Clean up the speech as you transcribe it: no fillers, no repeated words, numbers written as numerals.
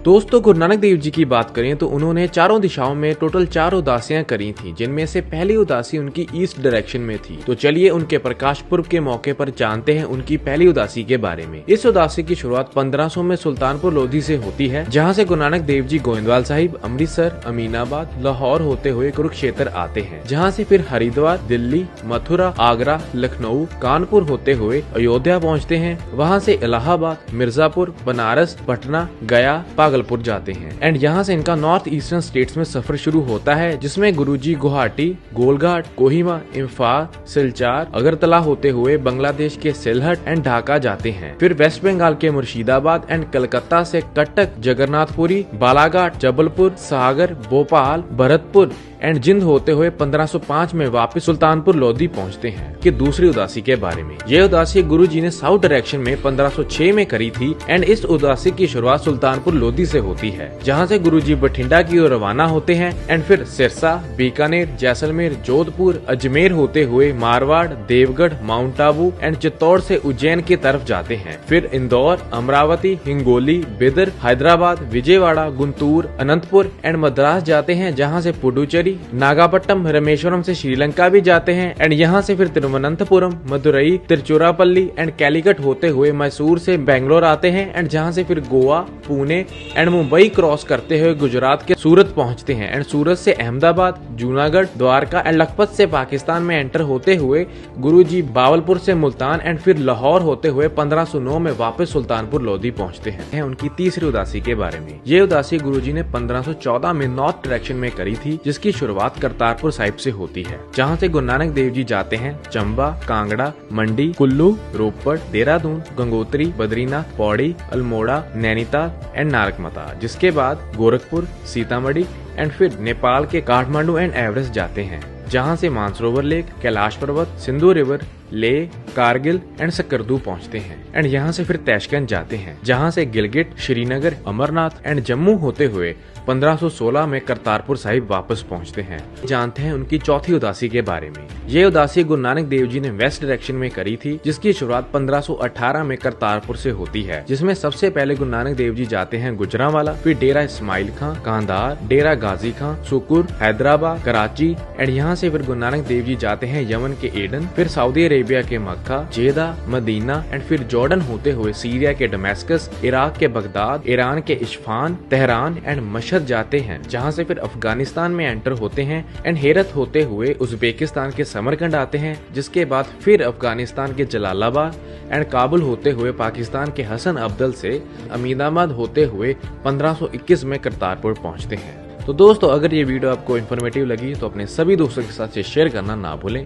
दोस्तों गुरु नानक देव जी की बात करें तो उन्होंने चारों दिशाओं में टोटल 4 उदासियां करी थी, जिनमें से पहली उदासी उनकी ईस्ट डायरेक्शन में थी। तो चलिए उनके प्रकाश पुर्ब के मौके पर जानते हैं उनकी पहली उदासी के बारे में। इस उदासी की शुरुआत 1500 में सुल्तानपुर लोधी से होती है, जहां से गुरु नानक देव जी गोविंदवाल साहिब, अमृतसर, अमीनाबाद, लाहौर होते हुए कुरुक्षेत्र आते हैं, जहाँ से फिर हरिद्वार, दिल्ली, मथुरा, आगरा, लखनऊ, कानपुर होते हुए अयोध्या पहुँचते हैं। वहाँ से इलाहाबाद, मिर्जापुर, बनारस, पटना, गया, भागलपुर जाते हैं एंड यहाँ से इनका नॉर्थ ईस्टर्न स्टेट्स में सफर शुरू होता है, जिसमें गुरुजी गुवाहाटी, गोलघाट, कोहिमा, इम्फाल, सिलचार, अगरतला होते हुए बांग्लादेश के सिलहट एंड ढाका जाते हैं। फिर वेस्ट बंगाल के मुर्शिदाबाद एंड कलकत्ता से कटक, जगन्नाथपुरी, बालाघाट, जबलपुर, सागर, भोपाल, भरतपुर एंड जिंद होते हुए 1505 में वापस सुल्तानपुर लोधी पहुंचते हैं। कि दूसरी उदासी के बारे में, ये उदासी गुरुजी ने साउथ डायरेक्शन में 1506 में करी थी एंड इस उदासी की शुरुआत सुल्तानपुर लोधी से होती है, जहां से गुरुजी बठिंडा की ओर रवाना होते हैं एंड फिर सिरसा, बीकानेर, जैसलमेर, जोधपुर, अजमेर होते हुए मारवाड़, देवगढ़, माउंट आबू एंड चित्तौड़ से उज्जैन की तरफ जाते हैं। फिर इंदौर, अमरावती, हिंगोली, बिदर, हैदराबाद, विजयवाड़ा, गुंटूर, अनंतपुर एंड मद्रास जाते हैं, जहां से पुडुचेरी, नागापट्टनम, रामेश्वरम से श्रीलंका भी जाते हैं एंड यहाँ से फिर तिरुवनंतपुरम, मदुरई, तिरुचिरापल्ली एंड कैलीकट होते हुए मैसूर से बेंगलोर आते हैं एंड जहाँ से फिर गोवा, पुणे एंड मुंबई क्रॉस करते हुए गुजरात के सूरत पहुँचते हैं एंड सूरत से अहमदाबाद, जूनागढ़, द्वारका एंड लखपत से पाकिस्तान में एंटर होते हुए गुरुजी बावलपुर से मुल्तान एंड फिर लाहौर होते हुए 1509 में वापस सुल्तानपुर लोधी पहुँचते हैं। उनकी तीसरी उदासी के बारे में, ये उदासी गुरुजी ने 1514 में नॉर्थ डायरेक्शन में करी थी, जिसकी शुरुआत करतारपुर साहिब से होती है, जहां से गुरु नानक देव जी जाते हैं चंबा, कांगड़ा, मंडी, कुल्लू, रोपड़, देहरादून, गंगोत्री, बद्रीनाथ, पौड़ी, अल्मोड़ा, नैनीताल एंड नारकमता, जिसके बाद गोरखपुर, सीतामढ़ी एंड फिर नेपाल के काठमांडू एंड एवरेस्ट जाते हैं, जहां से मानसरोवर लेक, कैलाश पर्वत, सिंधु रिवर, लेह, कारगिल एंड सकरदू पहुंचते हैं एंड यहाँ से फिर तैशकंद जाते हैं, जहां से गिलगिट, श्रीनगर, अमरनाथ एंड जम्मू होते हुए 1516 में करतारपुर साहिब वापस पहुंचते हैं। जानते हैं उनकी चौथी उदासी के बारे में। ये उदासी गुरु नानक देव जी ने वेस्ट डायरेक्शन में करी थी, जिसकी शुरुआत 1518 में करतारपुर से होती है, जिसमें सबसे पहले गुरु नानक देव जी जाते हैं गुजरांवाला, फिर डेरा इस्माइल खां, कांधार, डेरा गाजी खां, सुकुर, हैदराबाद, कराची एंड यहाँ से फिर गुरु नानक देव जी जाते हैं यमन के एडन, फिर सऊदी अरेबिया के मक्का, जेदा, मदीना एंड फिर जॉर्डन होते हुए सीरिया के डमस्कस, इराक के बगदाद, ईरान के इस्फहान, तेहरान एंड मशहद जाते हैं, जहां से फिर अफगानिस्तान में एंटर होते हैं एंड हेरत होते हुए उज्बेकिस्तान के समरकंद आते हैं, जिसके बाद फिर अफगानिस्तान के जलालाबाद एंड काबुल होते हुए पाकिस्तान के हसन अब्दल से अमीनाबाद होते हुए 1521 में करतारपुर पहुंचते हैं। तो दोस्तों, अगर ये वीडियो आपको इन्फॉर्मेटिव लगी तो अपने सभी दोस्तों के साथ शेयर करना ना भूलें।